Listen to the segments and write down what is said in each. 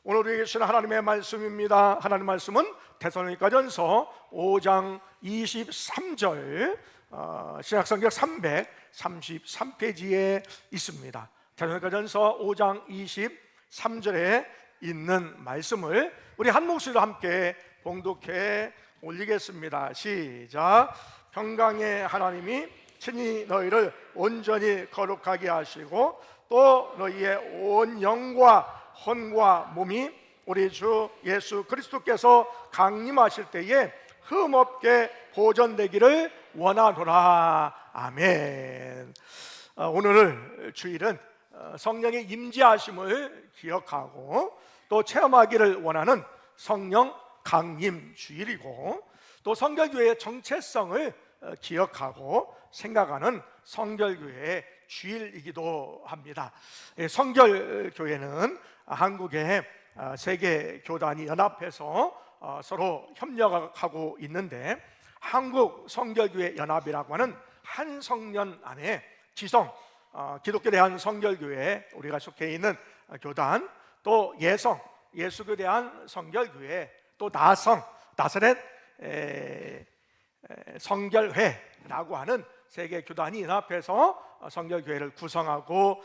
오늘 우리에게 주신 하나님의 말씀입니다. 하나님의 말씀은 데살로니가전서 5장 23절 신약성경 333페이지에 있습니다. 데살로니가전서 5장 23절에 있는 말씀을 우리 한 목소리로 함께 봉독해 올리겠습니다. 시작. 평강의 하나님이 친히 너희를 온전히 거룩하게 하시고 또 너희의 온 영과 혼과 몸이 우리 주 예수 그리스도께서 강림하실 때에 흠없게 보존되기를 원하노라. 아멘. 오늘 주일은 성령의 임재하심을 기억하고 또 체험하기를 원하는 성령 강림 주일이고, 또 성결교회의 정체성을 기억하고 생각하는 성결교회의 주일이기도 합니다. 성결교회는 한국의 세계 교단이 연합해서 서로 협력하고 있는데, 한국 성결교회 연합이라고 하는 한성년 안에 지성 기독교 대한 성결교회 우리가 속해 있는 교단, 또 예성 예수교 대한 성결교회, 또 나성 나사렛 성결회라고 하는 세계 교단이 연합해서 성결교회를 구성하고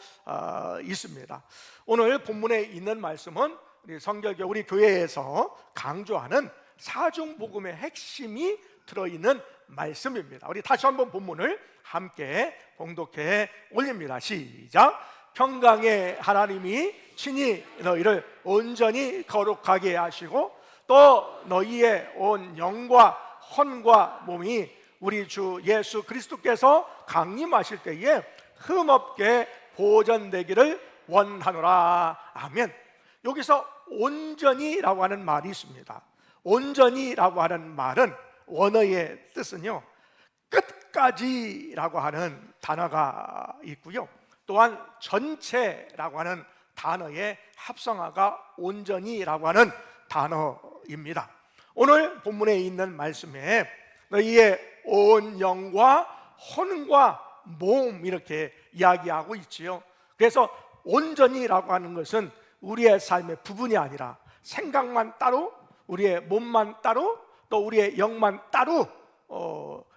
있습니다. 오늘 본문에 있는 말씀은 우리 성결교회, 우리 교회에서 강조하는 사중복음의 핵심이 들어있는 말씀입니다. 우리 다시 한번 본문을 함께 봉독해 올립니다. 시작. 평강의 하나님이 친히 너희를 온전히 거룩하게 하시고 또 너희의 온 영과 혼과 몸이 우리 주 예수 그리스도께서 강림하실 때에 흠없게 보존되기를 원하노라. 아멘. 여기서 온전히라고 하는 말이 있습니다. 온전히라고 하는 말은 원어의 뜻은요, 끝까지라고 하는 단어가 있고요, 또한 전체라고 하는 단어의 합성어가 온전히라고 하는 단어입니다. 오늘 본문에 있는 말씀에 너희의 온 영과 혼과 몸 이렇게 이야기하고 있지요. 그래서 온전히라고 하는 것은 우리의 삶의 부분이 아니라 생각만 따로, 우리의 몸만 따로, 또 우리의 영만 따로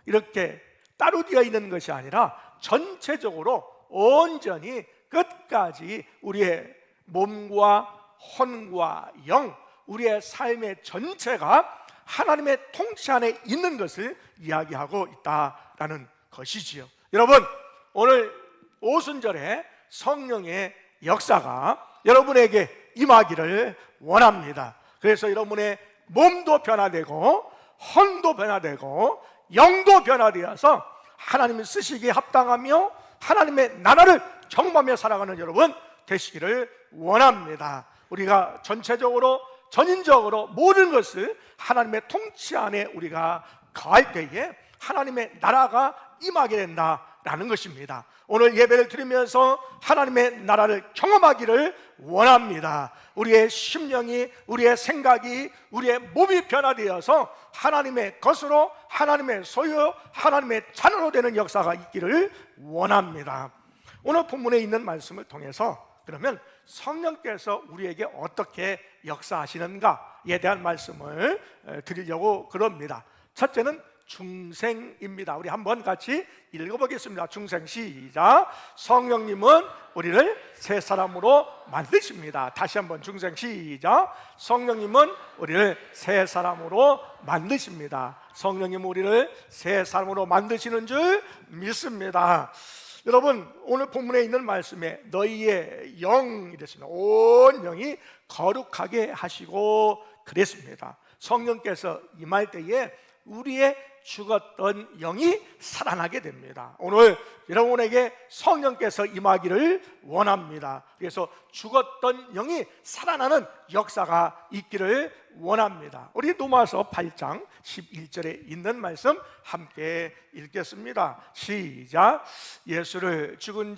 이렇게 따로 되어 있는 것이 아니라 전체적으로 온전히 끝까지 우리의 몸과 혼과 영, 우리의 삶의 전체가 하나님의 통치 안에 있는 것을 이야기하고 있다라는 것이지요. 여러분, 오늘 오순절에 성령의 역사가 여러분에게 임하기를 원합니다. 그래서 여러분의 몸도 변화되고 혼도 변화되고 영도 변화되어서 하나님이 쓰시기에 합당하며 하나님의 나라를 경험하며 살아가는 여러분 되시기를 원합니다. 우리가 전체적으로 전인적으로 모든 것을 하나님의 통치 안에 우리가 거할 때에 하나님의 나라가 임하게 된다라는 것입니다. 오늘 예배를 드리면서 하나님의 나라를 경험하기를 원합니다. 우리의 심령이, 우리의 생각이, 우리의 몸이 변화되어서 하나님의 것으로, 하나님의 소유, 하나님의 자녀로 되는 역사가 있기를 원합니다. 오늘 본문에 있는 말씀을 통해서 그러면 성령께서 우리에게 어떻게 역사하시는가에 대한 말씀을 드리려고 그럽니다. 첫째는 중생입니다. 우리 한번 같이 읽어보겠습니다. 중생 시작. 성령님은 우리를 새 사람으로 만드십니다. 다시 한번 중생 시작. 성령님은 우리를 새 사람으로 만드십니다. 성령님은 우리를 새 사람으로 만드시는 줄 믿습니다. 여러분, 오늘 본문에 있는 말씀에 너희의 영이 됐습니다. 온 영이 거룩하게 하시고 그랬습니다. 성령께서 임할 때에 우리의 죽었던 영이 살아나게 됩니다. 오늘 여러분에게 성령께서 임하기를 원합니다. 그래서 죽었던 영이 살아나는 역사가 있기를 원합니다. 우리 로마서 8장 11절에 있는 말씀 함께 읽겠습니다. 시작. 예수를 죽은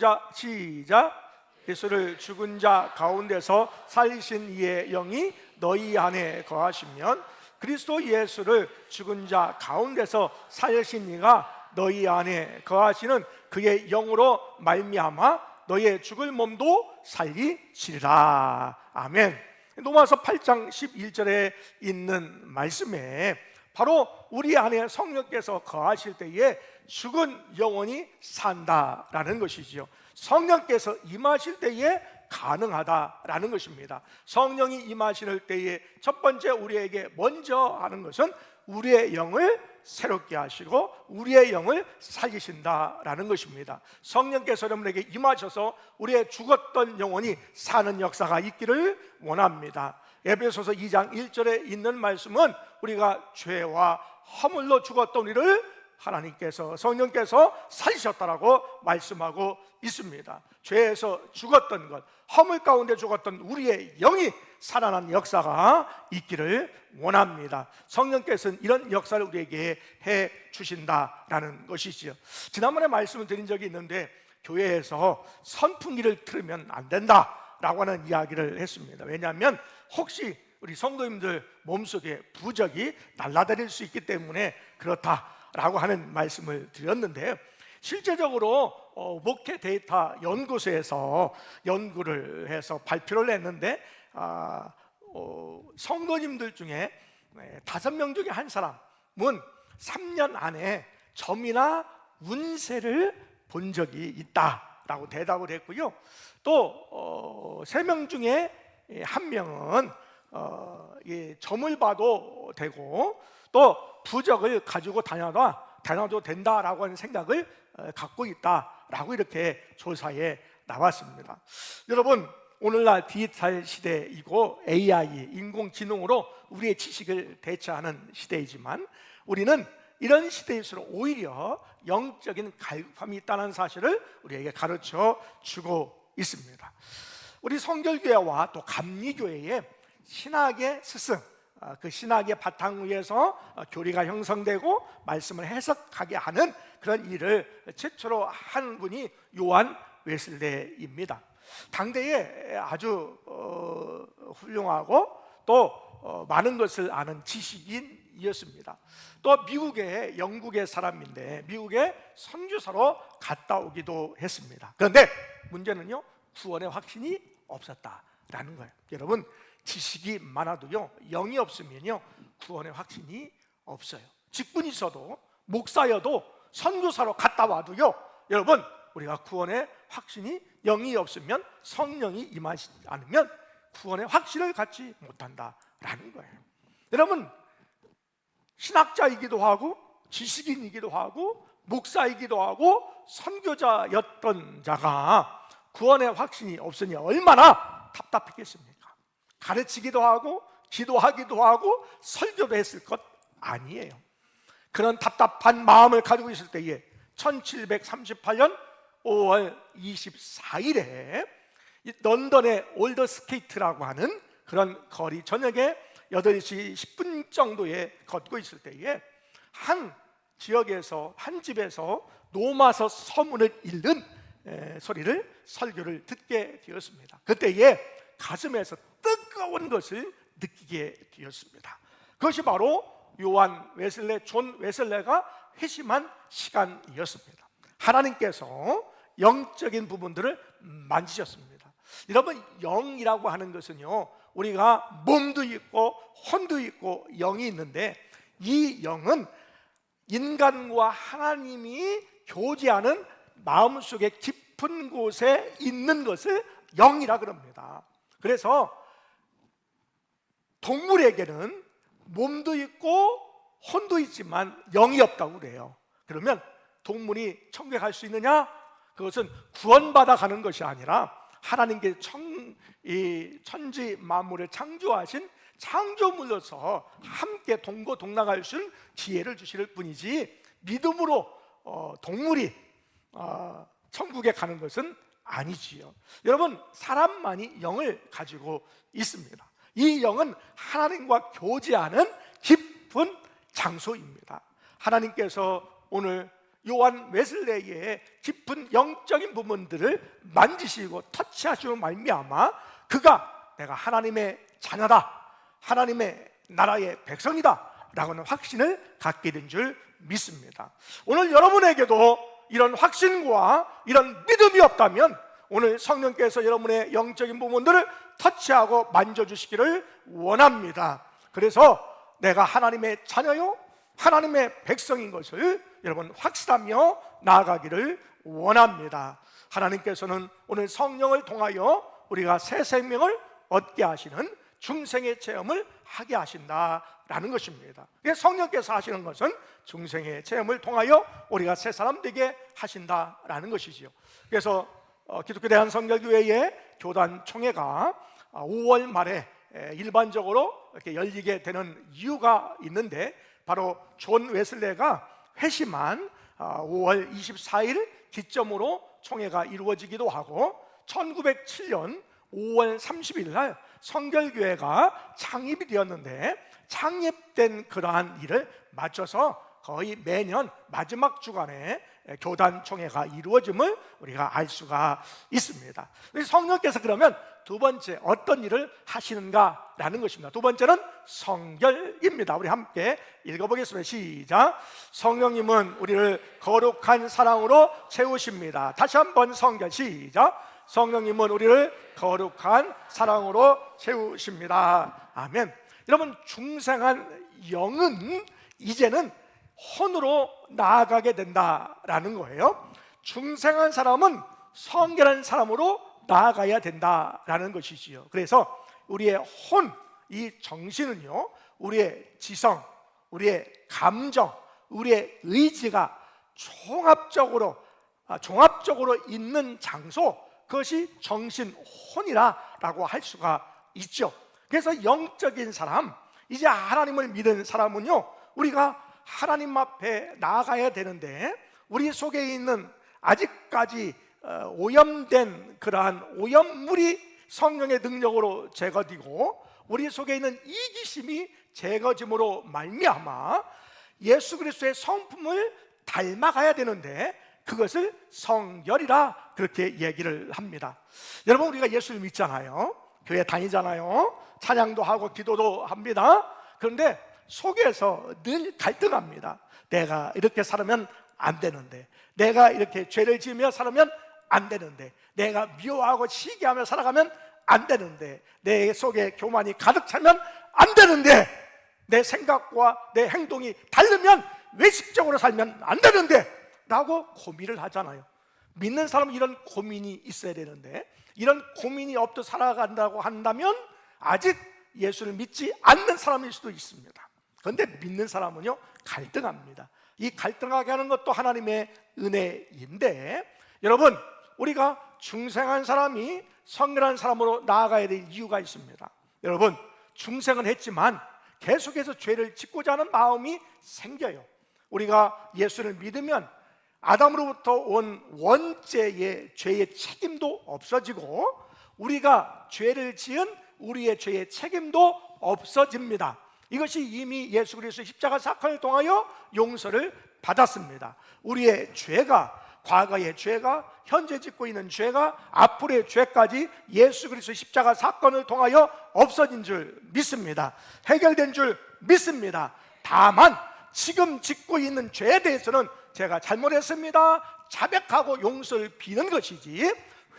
자 가운데서 살리신 이의 영이 너희 안에 거하시면 그리스도 예수를 죽은 자 가운데서 살리신 이가 너희 안에 거하시는 그의 영으로 말미암아 너희의 죽을 몸도 살리시리라. 아멘. 로마서 8장 11절에 있는 말씀에 바로 우리 안에 성령께서 거하실 때에 죽은 영혼이 산다라는 것이지요. 성령께서 임하실 때에 가능하다라는 것입니다. 성령이 임하실 때에 첫 번째 우리에게 먼저 하는 것은 우리의 영을 새롭게 하시고 우리의 영을 살리신다라는 것입니다. 성령께서 여러분에게 임하셔서 우리의 죽었던 영혼이 사는 역사가 있기를 원합니다. 에베소서 2장 1절에 있는 말씀은 우리가 죄와 허물로 죽었던 우리를 하나님께서 성령께서 살리셨다라고 말씀하고 있습니다. 죄에서 죽었던 것, 허물 가운데 죽었던 우리의 영이 살아난 역사가 있기를 원합니다. 성령께서는 이런 역사를 우리에게 해 주신다라는 것이지요. 지난번에 말씀을 드린 적이 있는데 교회에서 선풍기를 틀으면 안 된다라고 하는 이야기를 했습니다. 왜냐하면 혹시 우리 성도님들 몸속에 부적이 날아다닐 수 있기 때문에 그렇다라고 하는 말씀을 드렸는데, 실제적으로 목회 데이터 연구소에서 연구를 해서 발표를 했는데 성도님들 중에 5명 중에 한 사람은 3년 안에 점이나 운세를 본 적이 있다라고 대답을 했고요. 또 3명 중에 1명은 점을 봐도 되고 또 부적을 가지고 다녀도 된다라고 하는 생각을 갖고 있다라고 이렇게 조사에 나왔습니다. 여러분, 오늘날 디지털 시대이고 AI, 인공지능으로 우리의 지식을 대체하는 시대이지만 우리는 이런 시대일수록 오히려 영적인 갈급함이 있다는 사실을 우리에게 가르쳐 주고 있습니다. 우리 성결교회와 또 감리교회의 신학의 스승, 그 신학의 바탕 위에서 교리가 형성되고 말씀을 해석하게 하는 그런 일을 최초로 한 분이 요한 웨슬레입니다. 당대에 아주 훌륭하고 또 많은 것을 아는 지식인이었습니다. 또 미국의 영국의 사람인데 미국에 선교사로 갔다 오기도 했습니다. 그런데 문제는요, 구원의 확신이 없었다라는 거예요. 여러분, 지식이 많아도요, 영이 없으면요, 구원의 확신이 없어요. 직분이 있어도 목사여도 선교사로 갔다 와도요, 여러분, 우리가 구원의 확신이 영이 없으면, 성령이 임하지 않으면 구원의 확신을 갖지 못한다라는 거예요. 여러분, 신학자이기도 하고 지식인이기도 하고 목사이기도 하고 선교자였던 자가 구원의 확신이 없으니 얼마나 답답했겠습니까? 가르치기도 하고 기도하기도 하고 설교도 했을 것 아니에요. 그런 답답한 마음을 가지고 있을 때에 1738년 5월 24일에 런던의 올더스케이트라고 하는 그런 거리, 저녁에 8시 10분 정도에 걷고 있을 때에 한 지역에서, 한 집에서 노마서 서문을 읽는 설교를 듣게 되었습니다. 그때에 가슴에서 뜨거운 것을 느끼게 되었습니다. 그것이 바로 요한 웨슬레, 존 웨슬레가 회심한 시간이었습니다. 하나님께서 영적인 부분들을 만지셨습니다. 여러분, 영이라고 하는 것은요, 우리가 몸도 있고 혼도 있고 영이 있는데, 이 영은 인간과 하나님이 교제하는 마음속에 깊은 곳에 있는 것을 영이라 그럽니다. 그래서 동물에게는 몸도 있고 혼도 있지만 영이 없다고 그래요. 그러면 동물이 천국에 갈 수 있느냐? 그것은 구원받아 가는 것이 아니라 하나님께 천지 만물을 창조하신 창조물로서 함께 동거동락할 수 있는 기회를 주실 뿐이지, 믿음으로 동물이 천국에 가는 것은 아니지요. 여러분, 사람만이 영을 가지고 있습니다. 이 영은 하나님과 교제하는 깊은 장소입니다. 하나님께서 오늘 요한 웨슬레의 깊은 영적인 부분들을 만지시고 터치하시고 말미암아 그가 내가 하나님의 자녀다, 하나님의 나라의 백성이다 라고 하는 확신을 갖게 된 줄 믿습니다. 오늘 여러분에게도 이런 확신과 이런 믿음이 없다면 오늘 성령께서 여러분의 영적인 부분들을 터치하고 만져주시기를 원합니다. 그래서 내가 하나님의 자녀요, 하나님의 백성인 것을 여러분 확신하며 나아가기를 원합니다. 하나님께서는 오늘 성령을 통하여 우리가 새 생명을 얻게 하시는 중생의 체험을 하게 하신다라는 것입니다. 성령께서 하시는 것은 중생의 체험을 통하여 우리가 새 사람 되게 하신다라는 것이지요. 그래서 기독교 대한성결교회의 교단 총회가 5월 말에 일반적으로 이렇게 열리게 되는 이유가 있는데, 바로 존 웨슬레가 회심한 5월 24일 기점으로 총회가 이루어지기도 하고, 1907년 5월 30일 날 성결교회가 창립이 되었는데, 창립된 그러한 일을 맞춰서 거의 매년 마지막 주간에 교단 총회가 이루어짐을 우리가 알 수가 있습니다. 성령께서 그러면 두 번째 어떤 일을 하시는가라는 것입니다. 두 번째는 성결입니다. 우리 함께 읽어보겠습니다. 시작. 성령님은 우리를 거룩한 사랑으로 채우십니다. 다시 한번 성결. 시작. 성령님은 우리를 거룩한 사랑으로 채우십니다. 아멘. 여러분, 중생한 영은 이제는 혼으로 나아가게 된다라는 거예요. 중생한 사람은 성결한 사람으로 나아가야 된다라는 것이지요. 그래서 우리의 혼, 이 정신은요, 우리의 지성, 우리의 감정, 우리의 의지가 종합적으로 있는 장소, 그것이 정신혼이라고 할 수가 있죠. 그래서 영적인 사람, 이제 하나님을 믿은 사람은요, 우리가 하나님 앞에 나아가야 되는데, 우리 속에 있는 아직까지 오염된 그러한 오염물이 성령의 능력으로 제거되고, 우리 속에 있는 이기심이 제거짐으로 말미암아 예수 그리스도의 성품을 닮아가야 되는데, 그것을 성결이라 그렇게 얘기를 합니다. 여러분, 우리가 예수를 믿잖아요. 교회 다니잖아요. 찬양도 하고 기도도 합니다. 그런데 속에서 늘 갈등합니다. 내가 이렇게 살면 안 되는데, 내가 이렇게 죄를 지으며 살면 안 되는데, 내가 미워하고 시기하며 살아가면 안 되는데, 내 속에 교만이 가득 차면 안 되는데, 내 생각과 내 행동이 다르면 외식적으로 살면 안 되는데 라고 고민을 하잖아요. 믿는 사람은 이런 고민이 있어야 되는데, 이런 고민이 없도 살아간다고 한다면 아직 예수를 믿지 않는 사람일 수도 있습니다. 그런데 믿는 사람은요, 갈등합니다. 이 갈등하게 하는 것도 하나님의 은혜인데, 여러분, 우리가 중생한 사람이 성결한 사람으로 나아가야 될 이유가 있습니다. 여러분, 중생은 했지만 계속해서 죄를 짓고자 하는 마음이 생겨요. 우리가 예수를 믿으면 아담으로부터 온 원죄의 죄의 책임도 없어지고, 우리가 죄를 지은 우리의 죄의 책임도 없어집니다. 이것이 이미 예수 그리스도의 십자가 사건을 통하여 용서를 받았습니다. 우리의 죄가, 과거의 죄가, 현재 짓고 있는 죄가, 앞으로의 죄까지 예수 그리스도의 십자가 사건을 통하여 없어진 줄 믿습니다. 해결된 줄 믿습니다. 다만 지금 짓고 있는 죄에 대해서는 제가 잘못했습니다, 자백하고 용서를 비는 것이지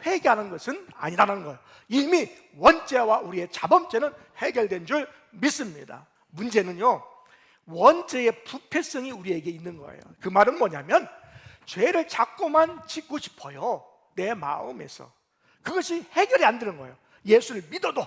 회개하는 것은 아니라는 거예요. 이미 원죄와 우리의 자범죄는 해결된 줄 믿습니다. 문제는요, 원죄의 부패성이 우리에게 있는 거예요. 그 말은 뭐냐면, 죄를 자꾸만 짓고 싶어요, 내 마음에서. 그것이 해결이 안 되는 거예요. 예수를 믿어도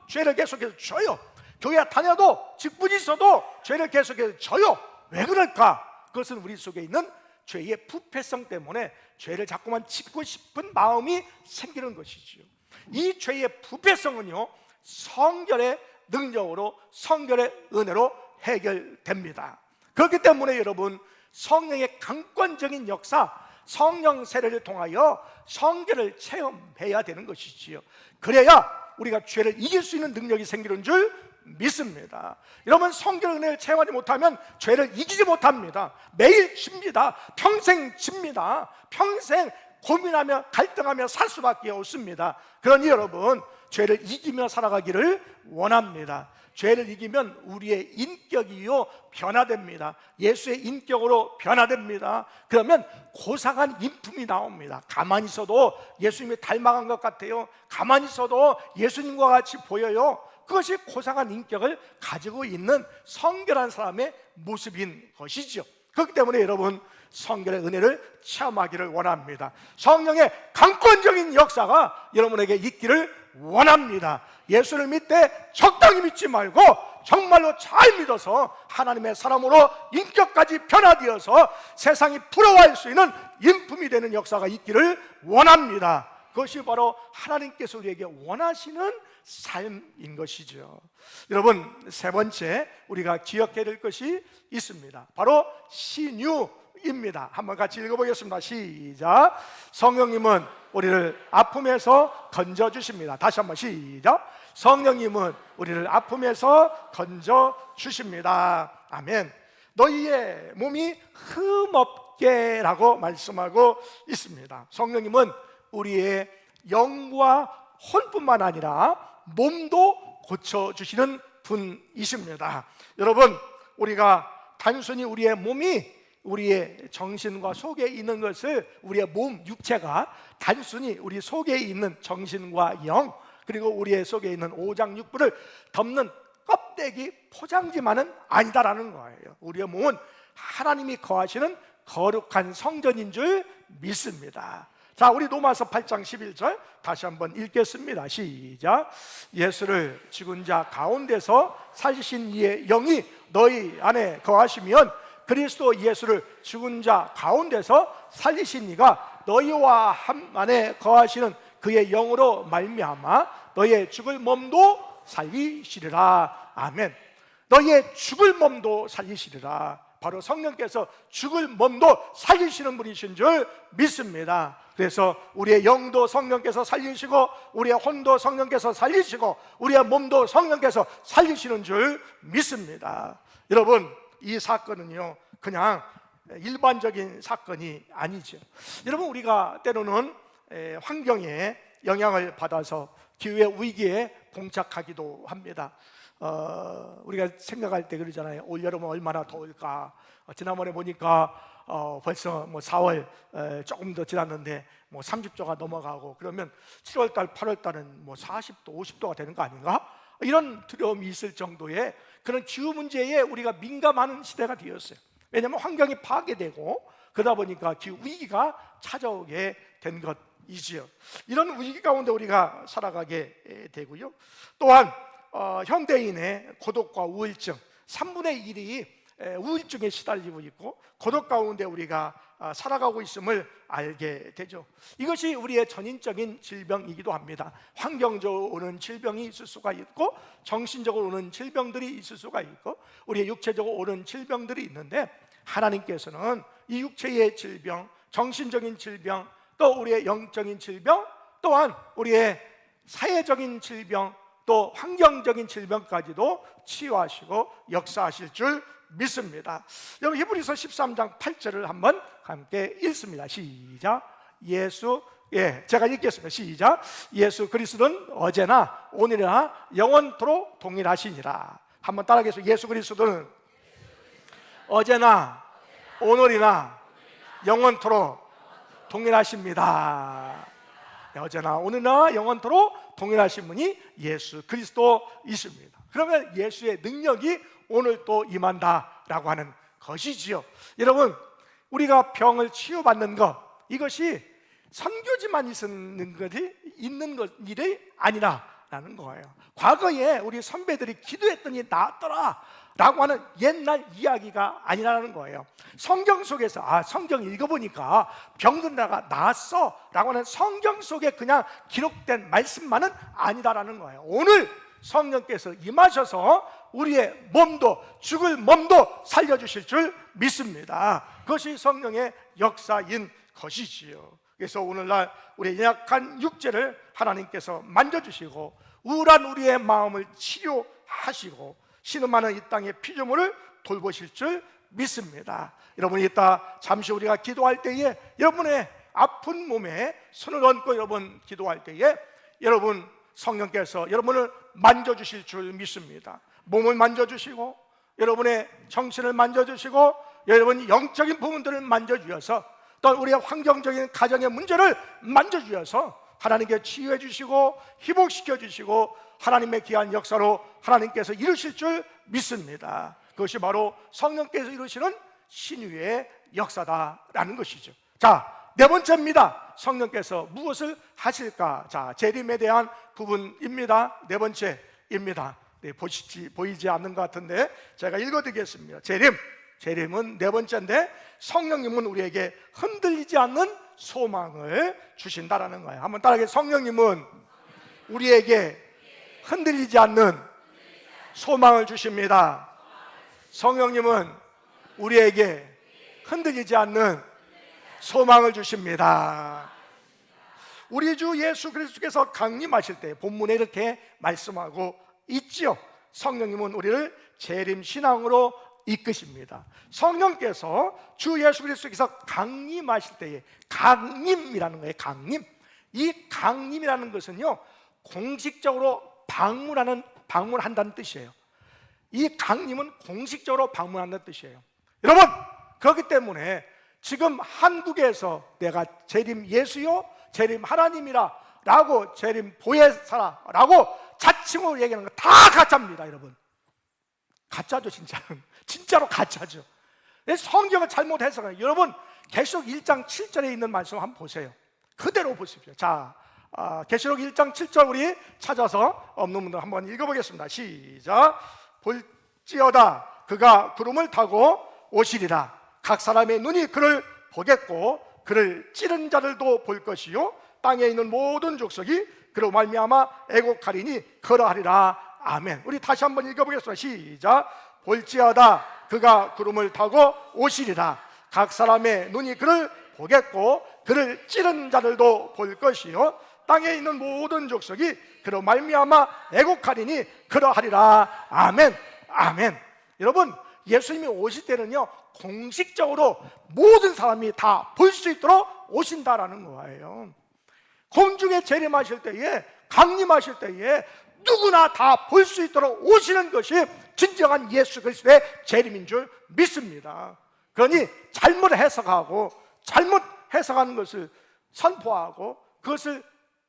죄를 계속해서 져요. 교회 다녀도 직분이 있어도 죄를 계속해서 져요. 왜 그럴까? 그것은 우리 속에 있는 죄의 부패성 때문에 죄를 자꾸만 짓고 싶은 마음이 생기는 것이지요. 이 죄의 부패성은요, 성결의 능력으로, 성결의 은혜로 해결됩니다. 그렇기 때문에 여러분, 성령의 강권적인 역사, 성령 세례를 통하여 성결을 체험해야 되는 것이지요. 그래야 우리가 죄를 이길 수 있는 능력이 생기는 줄 믿습니다. 여러분, 성결 은혜를 체험하지 못하면 죄를 이기지 못합니다. 매일 집니다. 평생 집니다. 평생 고민하며 갈등하며 살 수밖에 없습니다. 그러니 여러분, 죄를 이기며 살아가기를 원합니다. 죄를 이기면 우리의 인격이요 변화됩니다. 예수의 인격으로 변화됩니다. 그러면 고상한 인품이 나옵니다. 가만히 있어도 예수님이 닮아간 것 같아요. 가만히 있어도 예수님과 같이 보여요. 그것이 고상한 인격을 가지고 있는 성결한 사람의 모습인 것이죠. 그렇기 때문에 여러분, 성결의 은혜를 체험하기를 원합니다. 성령의 강권적인 역사가 여러분에게 있기를 원합니다. 예수를 믿되 적당히 믿지 말고 정말로 잘 믿어서 하나님의 사람으로 인격까지 변화되어서 세상이 부러워할 수 있는 인품이 되는 역사가 있기를 원합니다. 그것이 바로 하나님께서 우리에게 원하시는 삶인 것이죠. 여러분, 세 번째 우리가 기억해야 될 것이 있습니다. 바로 신유입니다. 한번 같이 읽어보겠습니다. 시작. 성령님은 우리를 아픔에서 건져주십니다. 다시 한번 시작. 성령님은 우리를 아픔에서 건져주십니다. 아멘. 너희의 몸이 흠없게 라고 말씀하고 있습니다. 성령님은 우리의 영과 혼뿐만 아니라 몸도 고쳐주시는 분이십니다. 여러분, 우리가 단순히 우리의 몸이 우리의 정신과 속에 있는 것을, 우리의 몸, 육체가 단순히 우리 속에 있는 정신과 영, 그리고 우리의 속에 있는 오장육부를 덮는 껍데기 포장지만은 아니다라는 거예요. 우리의 몸은 하나님이 거하시는 거룩한 성전인 줄 믿습니다. 자, 우리 로마서 8장 11절 다시 한번 읽겠습니다. 시작. 예수를 죽은 자 가운데서 살리신 이의 영이 너희 안에 거하시면 그리스도 예수를 죽은 자 가운데서 살리신 이가 너희와 한 안에 거하시는 그의 영으로 말미암아 너희의 죽을 몸도 살리시리라. 아멘. 너희의 죽을 몸도 살리시리라. 바로 성령께서 죽을 몸도 살리시는 분이신 줄 믿습니다. 그래서 우리의 영도 성령께서 살리시고 우리의 혼도 성령께서 살리시고 우리의 몸도 성령께서 살리시는 줄 믿습니다. 여러분, 이 사건은요 그냥 일반적인 사건이 아니죠. 여러분, 우리가 때로는 환경에 영향을 받아서 기후의 위기에 봉착하기도 합니다. 우리가 생각할 때 그러잖아요. 올여름은 얼마나 더울까. 지난번에 보니까 벌써 뭐 4월 조금 더 지났는데 뭐 30도가 넘어가고, 그러면 7월달, 8월달은 뭐 40도, 50도가 되는 거 아닌가? 이런 두려움이 있을 정도의 그런 기후 문제에 우리가 민감한 시대가 되었어요. 왜냐하면 환경이 파괴되고 그러다 보니까 기후 위기가 찾아오게 된 것이지요. 이런 위기 가운데 우리가 살아가게 되고요. 또한 현대인의 고독과 우울증 3분의 1이 우울증에 시달리고 있고 고독 가운데 우리가 살아가고 있음을 알게 되죠. 이것이 우리의 전인적인 질병이기도 합니다. 환경적으로 오는 질병이 있을 수가 있고 정신적으로 오는 질병들이 있을 수가 있고 우리의 육체적으로 오는 질병들이 있는데, 하나님께서는 이 육체의 질병, 정신적인 질병, 또 우리의 영적인 질병, 또한 우리의 사회적인 질병, 또 환경적인 질병까지도 치유하시고 역사하실 줄 믿습니다. 여러분, 히브리서 13장 8절을 한번 함께 읽습니다. 시작. 제가 읽겠습니다. 시작. 예수 그리스도는 어제나 오늘이나 영원토록 동일하시니라. 한번 따라하겠습니다. 예수 그리스도는 어제나 오늘이나 영원토록 동일하십니다. 어제나 오늘이나 영원토록 동일하신 분이 예수 그리스도이십니다. 그러면 예수의 능력이 오늘 또 임한다라고 하는 것이지요. 여러분, 우리가 병을 치유받는 것, 이것이 선교지만 있는 일이 아니라는 거예요. 과거에 우리 선배들이 기도했더니 나았더라 라고 하는 옛날 이야기가 아니라는 거예요. 성경 속에서 성경 읽어보니까 병든 자가 나았어 라고 하는 성경 속에 그냥 기록된 말씀만은 아니다라는 거예요. 오늘 성령께서 임하셔서 우리의 몸도, 죽을 몸도 살려주실 줄 믿습니다. 그것이 성령의 역사인 것이지요. 그래서 오늘날 우리의 연약한 육체를 하나님께서 만져주시고 우울한 우리의 마음을 치료하시고 신음하는 이 땅의 피조물을 돌보실 줄 믿습니다. 여러분이 이따 잠시 우리가 기도할 때에 여러분의 아픈 몸에 손을 얹고 여러분 기도할 때에 여러분 성령께서 여러분을 만져주실 줄 믿습니다. 몸을 만져주시고 여러분의 정신을 만져주시고 여러분 영적인 부분들을 만져주셔서 또 우리의 환경적인 가정의 문제를 만져주셔서 하나님께 치유해 주시고 회복시켜 주시고 하나님의 귀한 역사로 하나님께서 이루실 줄 믿습니다. 그것이 바로 성령께서 이루시는 신유의 역사다라는 것이죠. 자, 네 번째입니다. 성령께서 무엇을 하실까? 자, 재림에 대한 부분입니다. 네 번째입니다. 네, 보이지 않는 것 같은데 제가 읽어드리겠습니다. 재림은 네 번째인데 성령님은 우리에게 흔들리지 않는 소망을 주신다라는 거예요. 한번 따라하게. 성령님은 우리에게 흔들리지 않는 소망을 주십니다. 성령님은 우리에게 흔들리지 않는 소망을 주십니다. 우리 주 예수 그리스도께서 강림하실 때 본문에 이렇게 말씀하고 있지요. 성령님은 우리를 재림 신앙으로 이끄십니다. 성령께서 주 예수 그리스도께서 강림하실 때에 강림이라는 거예요. 강림. 이 강림이라는 것은요 공식적으로 방문한다는 뜻이에요. 이 강림은 공식적으로 방문한다는 뜻이에요. 여러분, 그렇기 때문에 지금 한국에서 내가 재림 예수요, 재림 하나님이라 라고 재림 보혜사라 라고 자칭으로 얘기하는 거 다 가짜입니다. 여러분, 가짜죠. 진짜로 가짜죠. 성경을 잘못 해석해요. 여러분, 계시록 1장 7절에 있는 말씀 한번 보세요. 그대로 보십시오. 자, 계시록 1장 7절 우리 찾아서 없는 분들 한번 읽어보겠습니다. 시작. 볼지어다 그가 구름을 타고 오시리라. 각 사람의 눈이 그를 보겠고 그를 찌른 자들도 볼 것이요 땅에 있는 모든 족속이 그로 말미암아 애곡하리니 그러하리라. 아멘. 우리 다시 한번 읽어보겠습니다. 시작. 볼지어다 그가 구름을 타고 오시리라. 각 사람의 눈이 그를 보겠고 그를 찌른 자들도 볼 것이요 땅에 있는 모든 족속이 그로 말미암아 애곡하리니 그러하리라. 아멘. 아멘. 여러분, 예수님이 오실 때는요 공식적으로 모든 사람이 다 볼 수 있도록 오신다라는 거예요. 공중에 재림하실 때에, 강림하실 때에 누구나 다 볼 수 있도록 오시는 것이 진정한 예수 그리스도의 재림인 줄 믿습니다. 그러니 잘못 해석하고 잘못 해석하는 것을 선포하고 그것을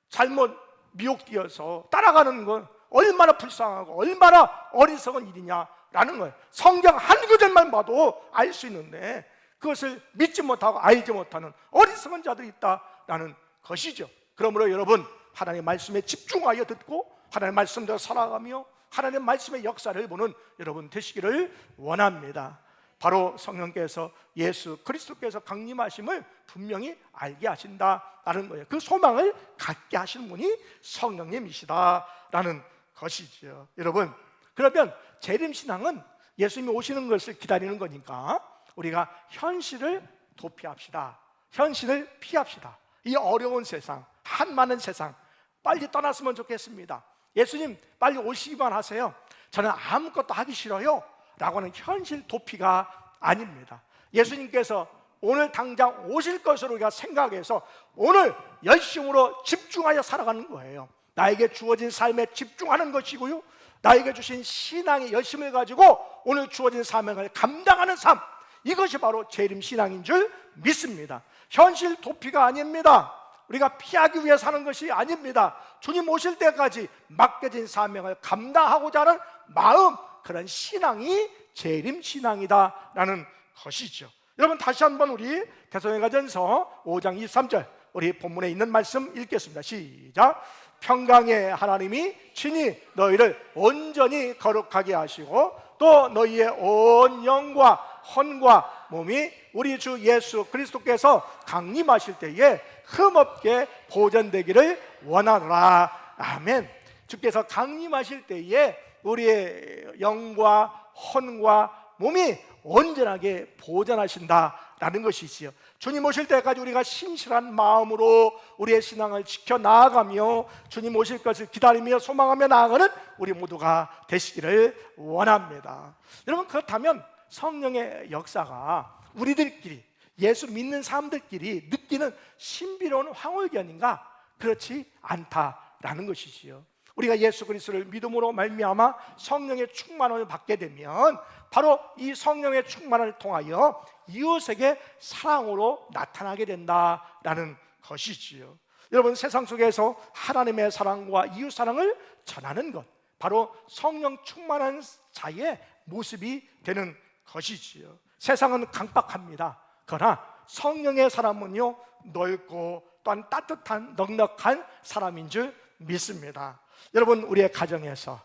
잘못 미혹되어서 따라가는 건 얼마나 불쌍하고 얼마나 어리석은 일이냐라는 거예요. 성경 한 구절만 봐도 알 수 있는데 그것을 믿지 못하고 알지 못하는 어리석은 자들이 있다라는 것이죠. 그러므로 여러분, 하나님의 말씀에 집중하여 듣고 하나님의 말씀대로 살아가며 하나님의 말씀의 역사를 보는 여러분 되시기를 원합니다. 바로 성령께서 예수 그리스도께서 강림하심을 분명히 알게 하신다라는 거예요. 그 소망을 갖게 하시는 분이 성령님이시다라는 것이죠. 여러분, 그러면 재림신앙은 예수님이 오시는 것을 기다리는 거니까 우리가 현실을 도피합시다. 현실을 피합시다. 이 어려운 세상, 한많은 세상 빨리 떠났으면 좋겠습니다. 예수님 빨리 오시기만 하세요. 저는 아무것도 하기 싫어요 라고 하는 현실 도피가 아닙니다. 예수님께서 오늘 당장 오실 것으로 우리가 생각해서 오늘 열심으로 집중하여 살아가는 거예요. 나에게 주어진 삶에 집중하는 것이고요, 나에게 주신 신앙의 열심을 가지고 오늘 주어진 사명을 감당하는 삶, 이것이 바로 재림신앙인 줄 믿습니다. 현실 도피가 아닙니다. 우리가 피하기 위해 사는 것이 아닙니다. 주님 오실 때까지 맡겨진 사명을 감당하고자 하는 마음, 그런 신앙이 재림신앙이다라는 것이죠. 여러분, 다시 한번 우리 데살로니가전서 5장 23절 우리 본문에 있는 말씀 읽겠습니다. 시작. 평강의 하나님이 친히 너희를 온전히 거룩하게 하시고 또 너희의 온 영과 혼과 몸이 우리 주 예수 그리스도께서 강림하실 때에 흠없게 보존되기를 원하노라. 아멘. 주께서 강림하실 때에 우리의 영과 혼과 몸이 온전하게 보존하신다라는 것이지요. 주님 오실 때까지 우리가 신실한 마음으로 우리의 신앙을 지켜 나아가며 주님 오실 것을 기다리며 소망하며 나아가는 우리 모두가 되시기를 원합니다. 여러분, 그렇다면 성령의 역사가 우리들끼리, 예수 믿는 사람들끼리 느끼는 신비로운 황홀견인가? 그렇지 않다라는 것이지요. 우리가 예수 그리스도를 믿음으로 말미암아 성령의 충만을 받게 되면 바로 이 성령의 충만을 통하여 이웃에게 사랑으로 나타나게 된다라는 것이지요. 여러분, 세상 속에서 하나님의 사랑과 이웃 사랑을 전하는 것, 바로 성령 충만한 자의 모습이 되는 것이지요. 세상은 강박합니다. 그러나 성령의 사람은요, 넓고 또한 따뜻한 넉넉한 사람인 줄 믿습니다. 여러분, 우리의 가정에서,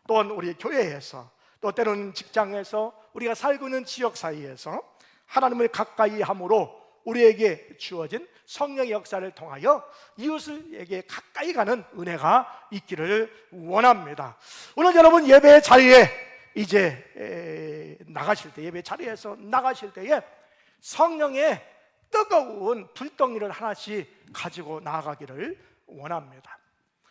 또한 우리 교회에서, 또 때로는 직장에서, 우리가 살고 있는 지역 사이에서 하나님을 가까이 함으로 우리에게 주어진 성령의 역사를 통하여 이웃에게 가까이 가는 은혜가 있기를 원합니다. 오늘 여러분 예배 자리에 이제 나가실 때, 예배 자리에서 나가실 때에 성령의 뜨거운 불덩이를 하나씩 가지고 나아가기를 원합니다.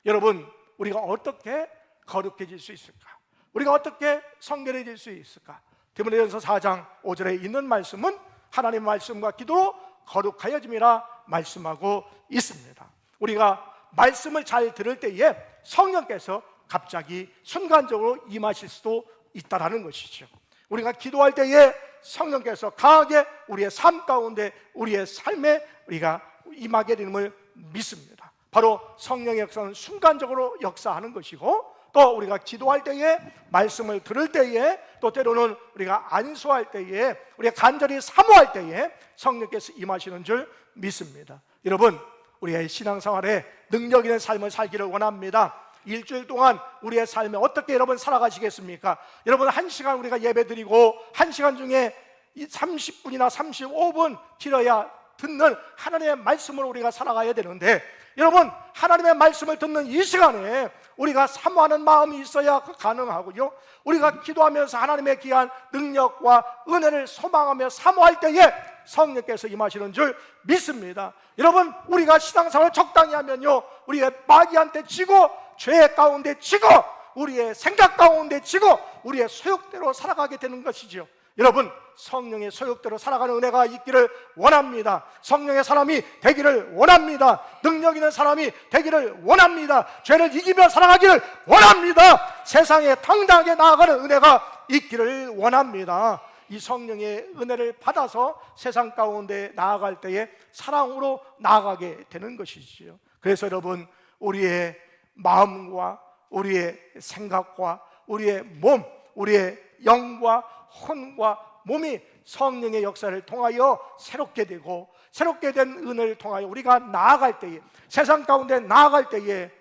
여러분, 우리가 어떻게 거룩해질 수 있을까? 우리가 어떻게 성결해질 수 있을까? 디모데전서 4장 5절에 있는 말씀은 하나님의 말씀과 기도로 거룩하여짐이라 말씀하고 있습니다. 우리가 말씀을 잘 들을 때에 성령께서 갑자기 순간적으로 임하실 수도 있다라는 것이죠. 우리가 기도할 때에 성령께서 강하게 우리의 삶 가운데, 우리의 삶에 우리가 임하게 되는 믿습니다. 바로 성령의 역사는 순간적으로 역사하는 것이고, 또 우리가 기도할 때에, 말씀을 들을 때에, 또 때로는 우리가 안수할 때에, 우리가 간절히 사모할 때에 성령께서 임하시는 줄 믿습니다. 여러분, 우리의 신앙생활에 능력 있는 삶을 살기를 원합니다. 일주일 동안 우리의 삶에 어떻게 여러분 살아가시겠습니까? 여러분, 1시간 우리가 예배드리고 1시간 중에 30분이나 35분 길어야 듣는 하나님의 말씀으로 우리가 살아가야 되는데, 여러분, 하나님의 말씀을 듣는 이 시간에 우리가 사모하는 마음이 있어야 가능하고요, 우리가 기도하면서 하나님의 귀한 능력과 은혜를 소망하며 사모할 때에 성령께서 임하시는 줄 믿습니다. 여러분, 우리가 신앙생활을 적당히 하면요, 우리의 마귀한테 지고, 죄 가운데 지고, 우리의 생각 가운데 지고, 우리의 소욕대로 살아가게 되는 것이죠. 여러분, 성령의 소욕대로 살아가는 은혜가 있기를 원합니다. 성령의 사람이 되기를 원합니다. 능력 있는 사람이 되기를 원합니다. 죄를 이기며 살아가기를 원합니다. 세상에 당당하게 나아가는 은혜가 있기를 원합니다. 이 성령의 은혜를 받아서 세상 가운데 나아갈 때에 사랑으로 나아가게 되는 것이지요. 그래서 여러분, 우리의 마음과 우리의 생각과 우리의 몸, 우리의 영과 혼과 몸이 성령의 역사를 통하여 새롭게 되고, 새롭게 된 은혜를 통하여 우리가 나아갈 때에, 세상 가운데 나아갈 때에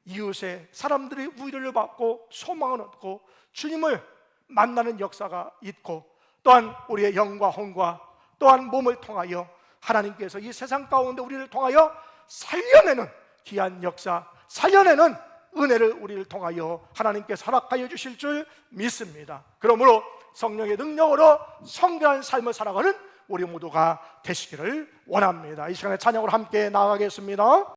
이웃의 사람들이 위로를 받고 소망을 얻고 주님을 만나는 역사가 있고, 또한 우리의 영과 혼과 또한 몸을 통하여 하나님께서 이 세상 가운데 우리를 통하여 살려내는 귀한 역사, 살려내는 은혜를 우리를 통하여 하나님께서 허락하여 주실 줄 믿습니다. 그러므로 성령의 능력으로 성결한 삶을 살아가는 우리 모두가 되시기를 원합니다. 이 시간에 찬양으로 함께 나아가겠습니다.